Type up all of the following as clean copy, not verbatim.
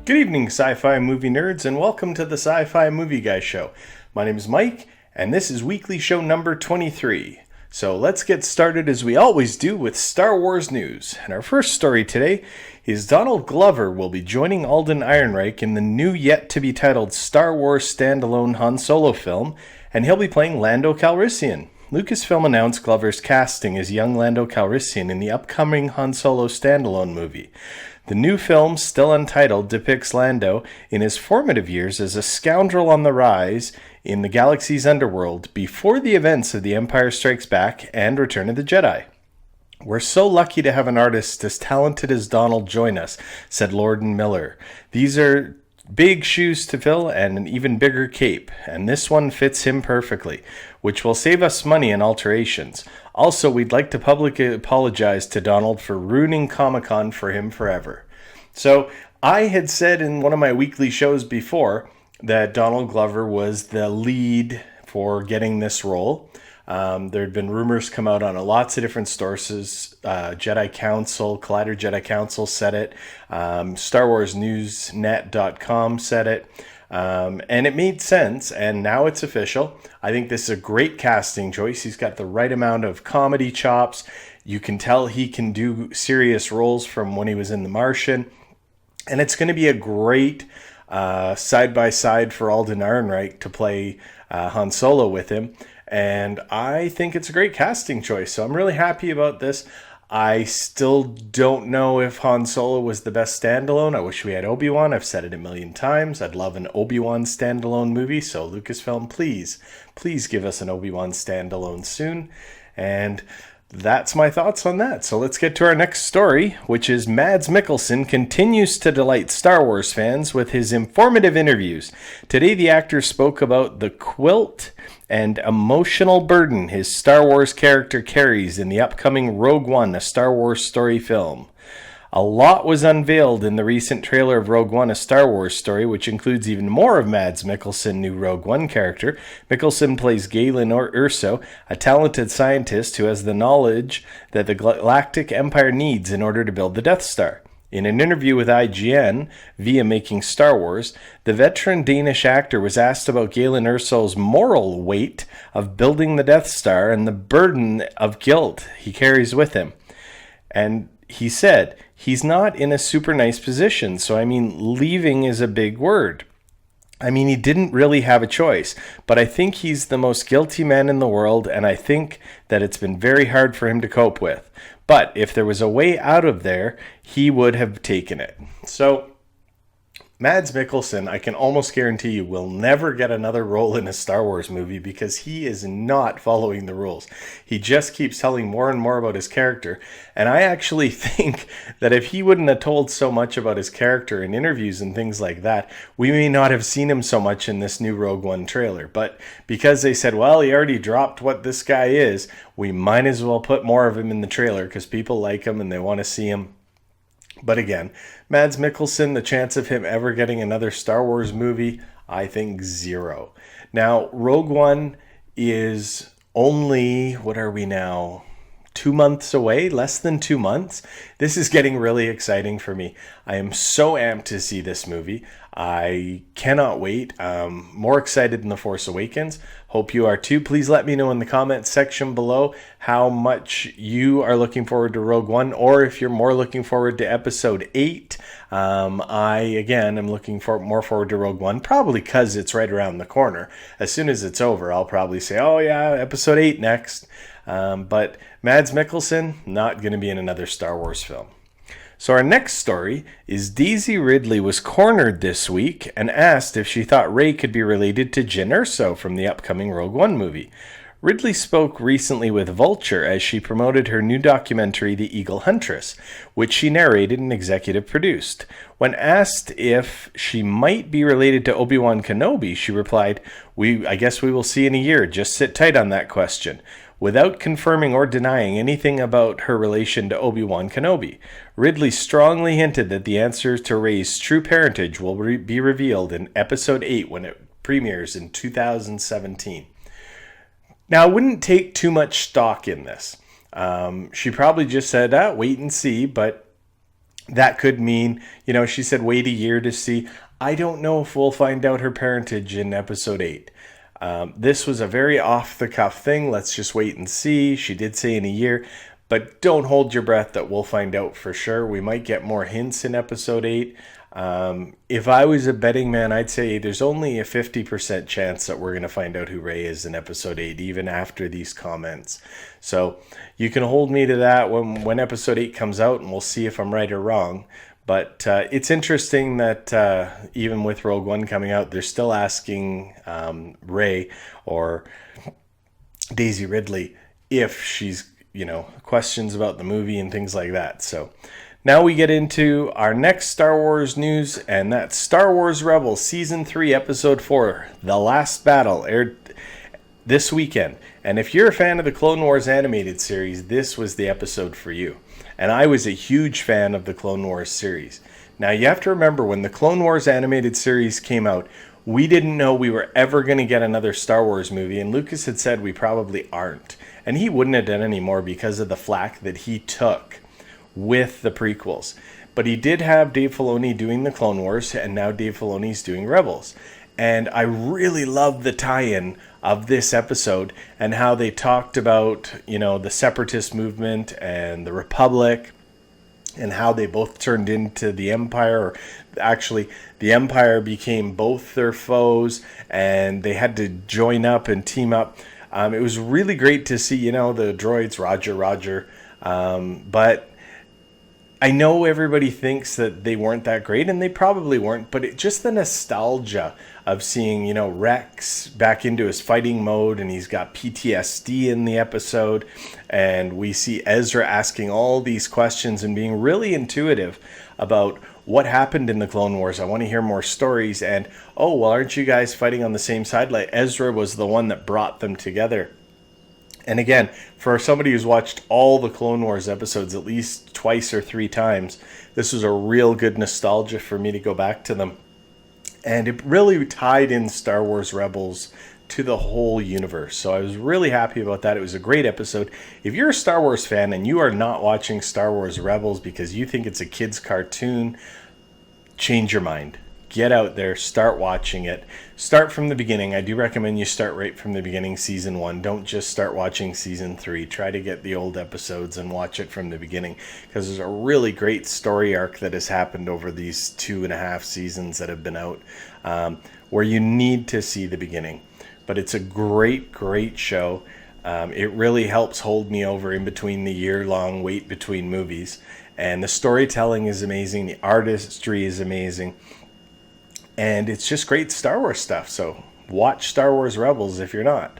Good evening, sci-fi movie nerds, and welcome to the Sci-Fi Movie Guy Show. My name is Mike, and this is weekly show number 23. So let's get started as we always do with Star Wars news. And our first story today is Donald Glover will be joining Alden Ehrenreich in the new yet-to-be-titled Star Wars standalone Han Solo film, and he'll be playing Lando Calrissian. Lucasfilm announced Glover's casting as young Lando Calrissian in the upcoming Han Solo standalone movie. The new film, still untitled, depicts Lando in his formative years as a scoundrel on the rise in the galaxy's underworld before the events of The Empire Strikes Back and Return of the Jedi. "We're so lucky to have an artist as talented as Donald join us," said Lord and Miller. "These are big shoes to fill and an even bigger cape, and this one fits him perfectly, which will save us money and alterations. Also, we'd like to publicly apologize to Donald for ruining Comic-Con for him forever." So, I had said in one of my weekly shows before that Donald Glover was the lead for getting this role. There had been rumors come out on lots of different sources. Jedi Council, Collider Jedi Council said it. StarWarsNewsNet.com said it. And it made sense, and now it's official. I think this is a great casting choice. He's got the right amount of comedy chops. You can tell he can do serious roles from when he was in The Martian. And it's going to be a great side-by-side for Alden Ehrenreich to play Han Solo with him. And I think it's a great casting choice, so I'm really happy about this. I still don't know if Han Solo was the best standalone. I wish we had Obi-Wan. I've said it a million times. I'd love an Obi-Wan standalone movie. So Lucasfilm, please give us an Obi-Wan standalone soon. And that's my thoughts on that. So let's get to our next story, which is Mads Mikkelsen continues to delight Star Wars fans with his informative interviews. Today, the actor spoke about the quilt and emotional burden his Star Wars character carries in the upcoming Rogue One, a Star Wars story film. A lot was unveiled in the recent trailer of Rogue One, a Star Wars story, which includes even more of Mads Mikkelsen's new Rogue One character. Mikkelsen plays Galen Erso, a talented scientist who has the knowledge that the Galactic Empire needs in order to build the Death Star. In an interview with IGN via Making Star Wars, the veteran Danish actor was asked about Galen Erso's moral weight of building the Death Star and the burden of guilt he carries with him. And he said, "He's not in a super nice position, so leaving is a big word. He didn't really have a choice, but I think he's the most guilty man in the world, and I think that it's been very hard for him to cope with. But if there was a way out of there, he would have taken it." So, Mads Mikkelsen, I can almost guarantee you, will never get another role in a Star Wars movie because he is not following the rules. He just keeps telling more and more about his character. And I actually think that if he wouldn't have told so much about his character in interviews and things like that, we may not have seen him so much in this new Rogue One trailer. But because they said, well, he already dropped what this guy is, we might as well put more of him in the trailer because people like him and they want to see him. But again, Mads Mikkelsen, the chance of him ever getting another Star Wars movie, I think 0. Now, Rogue One is only, what are we now, 2 months away, less than 2 months. This is getting really exciting for me. I am so amped to see this movie. I cannot wait. More excited than The Force Awakens. Hope you are too. Please let me know in the comments section below how much you are looking forward to Rogue One, or if you're more looking forward to Episode 8. Again, am looking more forward to Rogue One, probably because it's right around the corner. As soon as it's over, I'll probably say, oh yeah, Episode 8 next. But Mads Mikkelsen, not going to be in another Star Wars film. So our next story is Daisy Ridley was cornered this week and asked if she thought Rey could be related to Jyn Erso from the upcoming Rogue One movie. Ridley spoke recently with Vulture as she promoted her new documentary, The Eagle Huntress, which she narrated and executive produced. When asked if she might be related to Obi-Wan Kenobi, she replied, I guess we will see in a year. Just sit tight on that question," without confirming or denying anything about her relation to Obi-Wan Kenobi. Ridley strongly hinted that the answer to Rey's true parentage will be revealed in Episode 8 when it premieres in 2017. Now, I wouldn't take too much stock in this. She probably just said, wait and see, but that could mean, she said wait a year to see. I don't know if we'll find out her parentage in episode 8. This was a very off-the-cuff thing. Let's just wait and see. She did say in a year, but don't hold your breath that we'll find out for sure. We might get more hints in episode 8. If I was a betting man, I'd say there's only a 50% chance that we're going to find out who Rey is in episode 8, even after these comments. So you can hold me to that when episode 8 comes out, and we'll see if I'm right or wrong. But it's interesting that even with Rogue One coming out, they're still asking Rey or Daisy Ridley if she's, questions about the movie and things like that. So now we get into our next Star Wars news, and that's Star Wars Rebels Season 3, Episode 4, The Last Battle, aired this weekend. And if you're a fan of the Clone Wars animated series, this was the episode for you. And I was a huge fan of the Clone Wars series. Now, you have to remember, when the Clone Wars animated series came out, we didn't know we were ever going to get another Star Wars movie, and Lucas had said we probably aren't. And he wouldn't have done any more because of the flack that he took with the prequels. But he did have Dave Filoni doing the Clone Wars, and now Dave Filoni's doing Rebels. And I really love the tie-in of this episode and how they talked about, the separatist movement and the Republic, and how they both turned into the Empire, or actually the Empire became both their foes, and they had to join up and team up. It was really great to see, the droids, Roger. But I know everybody thinks that they weren't that great, and they probably weren't, but just the nostalgia of seeing, Rex back into his fighting mode, and he's got PTSD in the episode, and we see Ezra asking all these questions and being really intuitive about what happened in the Clone Wars. I want to hear more stories, and, aren't you guys fighting on the same side? Like, Ezra was the one that brought them together. And again, for somebody who's watched all the Clone Wars episodes at least twice or 3 times, this was a real good nostalgia for me to go back to them. And it really tied in Star Wars Rebels to the whole universe. So I was really happy about that. It was a great episode. If you're a Star Wars fan and you are not watching Star Wars Rebels because you think it's a kid's cartoon, change your mind. Get out there, start watching it. Start from the beginning. I do recommend you start right from the beginning, season 1. Don't just start watching season 3. Try to get the old episodes and watch it from the beginning, because there's a really great story arc that has happened over these 2.5 seasons that have been out, where you need to see the beginning. But it's a great, great show. It really helps hold me over in between the year-long wait between movies. And the storytelling is amazing. The artistry is amazing. And it's just great Star Wars stuff. So watch Star Wars Rebels if you're not.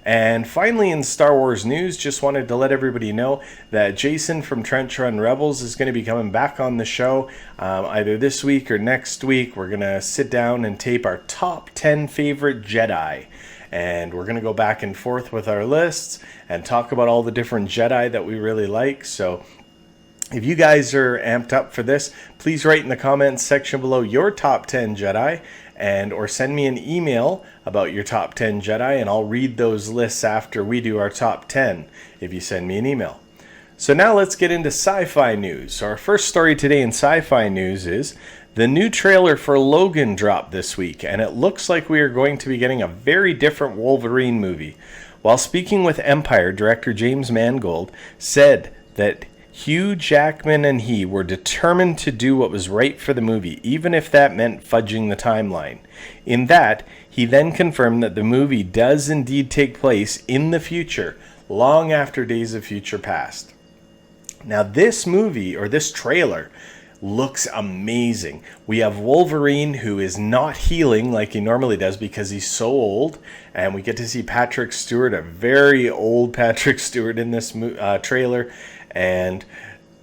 And finally, in Star Wars news, just wanted to let everybody know that Jason from Trench Run Rebels is going to be coming back on the show either this week or next week. We're going to sit down and tape our top 10 favorite Jedi. And we're going to go back and forth with our lists and talk about all the different Jedi that we really like. So if you guys are amped up for this, please write in the comments section below your top 10 Jedi, or send me an email about your top 10 Jedi, and I'll read those lists after we do our top 10 if you send me an email. So now let's get into sci-fi news. So our first story today in sci-fi news is the new trailer for Logan dropped this week, and it looks like we are going to be getting a very different Wolverine movie. While speaking with Empire, director James Mangold said that Hugh Jackman and he were determined to do what was right for the movie, even if that meant fudging the timeline. In that, he then confirmed that the movie does indeed take place in the future, long after Days of Future Past. Now, this movie, or this trailer, looks amazing. We have Wolverine, who is not healing like he normally does because he's so old, and we get to see Patrick Stewart, a very old Patrick Stewart, in this trailer. And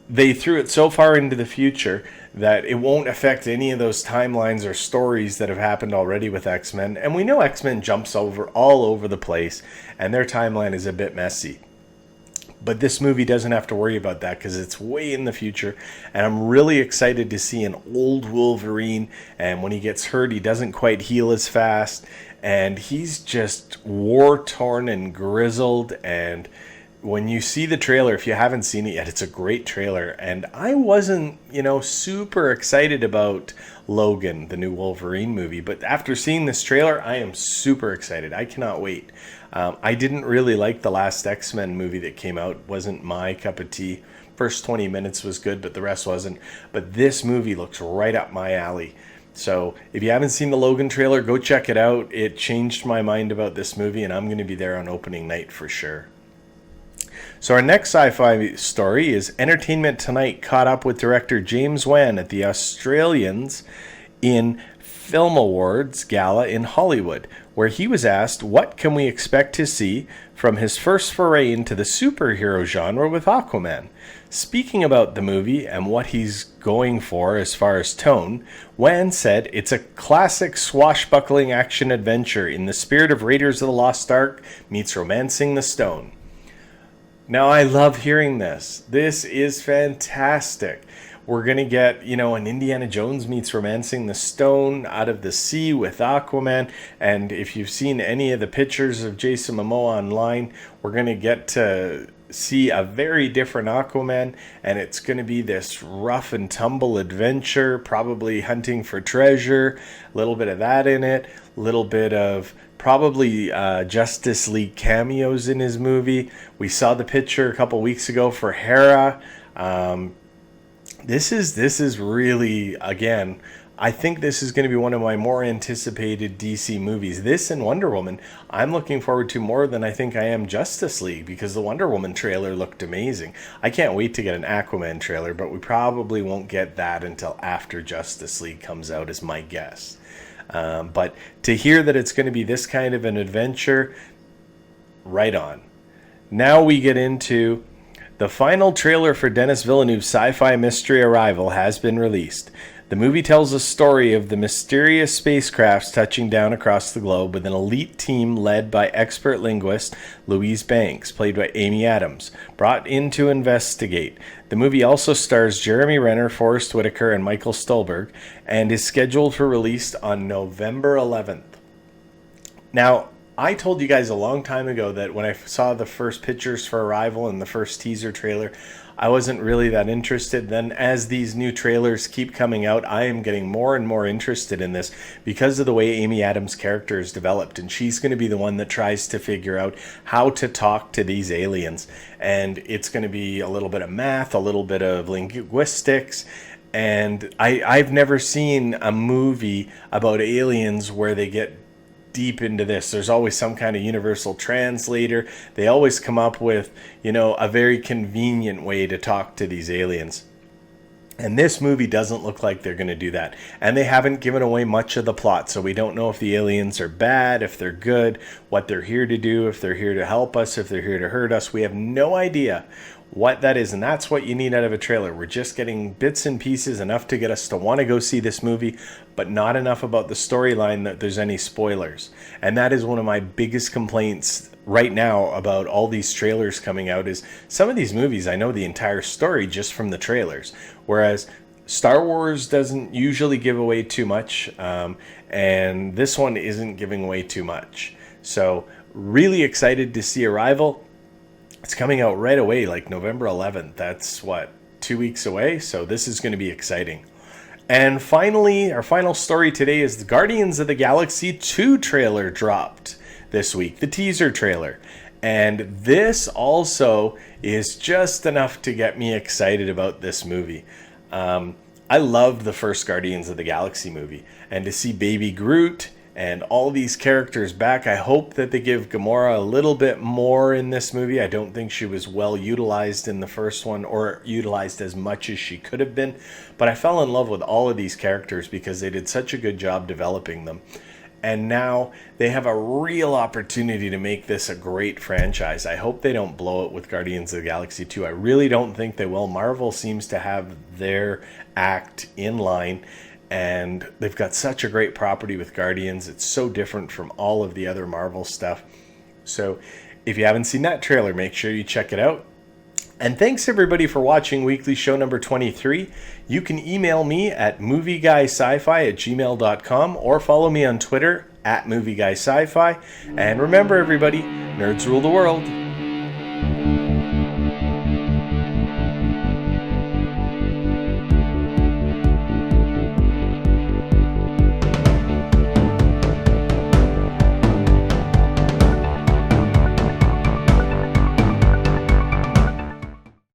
they threw it so far into the future that it won't affect any of those timelines or stories that have happened already with X-Men. And we know X-Men jumps all over the place, and their timeline is a bit messy. But this movie doesn't have to worry about that because it's way in the future. And I'm really excited to see an old Wolverine. And when he gets hurt, he doesn't quite heal as fast. And he's just war-torn and grizzled, and when you see the trailer, if you haven't seen it yet, it's a great trailer. And I wasn't, super excited about Logan, the new Wolverine movie. But after seeing this trailer, I am super excited. I cannot wait. I didn't really like the last X-Men movie that came out. Wasn't my cup of tea. First 20 minutes was good, but the rest wasn't. But this movie looks right up my alley. So if you haven't seen the Logan trailer, go check it out. It changed my mind about this movie, and I'm going to be there on opening night for sure. So our next sci-fi story is Entertainment Tonight caught up with director James Wan at the Australians in Film Awards Gala in Hollywood, where he was asked what can we expect to see from his first foray into the superhero genre with Aquaman. Speaking about the movie and what he's going for as far as tone, Wan said it's a classic swashbuckling action adventure in the spirit of Raiders of the Lost Ark meets Romancing the Stone. Now, I love hearing this. This is fantastic. We're going to get, an Indiana Jones meets Romancing the Stone out of the sea with Aquaman. And if you've seen any of the pictures of Jason Momoa online, we're going to get to see a very different Aquaman. And it's going to be this rough and tumble adventure, probably hunting for treasure, a little bit of that in it, a little bit of probably Justice League cameos in his movie. We saw the picture a couple weeks ago for Hera. This is really, again, I think this is going to be one of my more anticipated DC movies. This and Wonder Woman, I'm looking forward to more than I think I am Justice League, because the Wonder Woman trailer looked amazing. I can't wait to get an Aquaman trailer, but we probably won't get that until after Justice League comes out, is my guess. But to hear that it's going to be this kind of an adventure, right on. Now we get into the final trailer for Denis Villeneuve's sci-fi mystery Arrival has been released. The movie tells a story of the mysterious spacecrafts touching down across the globe with an elite team led by expert linguist Louise Banks, played by Amy Adams, brought in to investigate. The movie also stars Jeremy Renner, Forrest Whitaker, and Michael Stolberg, and is scheduled for release on November 11th. Now, I told you guys a long time ago that when I saw the first pictures for Arrival and the first teaser trailer, I wasn't really that interested. Then as these new trailers keep coming out, I am getting more and more interested in this because of the way Amy Adams' character is developed. And she's going to be the one that tries to figure out how to talk to these aliens. And it's going to be a little bit of math, a little bit of linguistics. And I've never seen a movie about aliens where they get deep into this. There's always some kind of universal translator. They always come up with, a very convenient way to talk to these aliens. And this movie doesn't look like they're going to do that. And they haven't given away much of the plot, so we don't know if the aliens are bad, if they're good, what they're here to do, if they're here to help us, if they're here to hurt us. We have no idea what that is, and that's what you need out of a trailer. We're just getting bits and pieces, enough to get us to want to go see this movie, but not enough about the storyline that there's any spoilers. And that is one of my biggest complaints right now about all these trailers coming out, is some of these movies I know the entire story just from the trailers, whereas Star Wars doesn't usually give away too much, and this one isn't giving away too much. So really excited to see Arrival. It's coming out right away, like November 11th. That's 2 weeks away. So this is going to be exciting. And finally, our final story today is the Guardians of the Galaxy 2 trailer dropped this week, the teaser trailer. And this also is just enough to get me excited about this movie. I loved the first Guardians of the Galaxy movie. And to see Baby Groot and all these characters back, I hope that they give Gamora a little bit more in this movie. I don't think she was well utilized in the first one, or utilized as much as she could have been. But I fell in love with all of these characters because they did such a good job developing them. And now they have a real opportunity to make this a great franchise. I hope they don't blow it with Guardians of the Galaxy 2. I really don't think they will. Marvel seems to have their act in line. And they've got such a great property with Guardians. It's so different from all of the other Marvel stuff. So if you haven't seen that trailer, make sure you check it out. And thanks everybody for watching weekly show number 23. You can email me at movieguySciFi@gmail.com or follow me on Twitter at movieguySciFi. And remember everybody, nerds rule the world.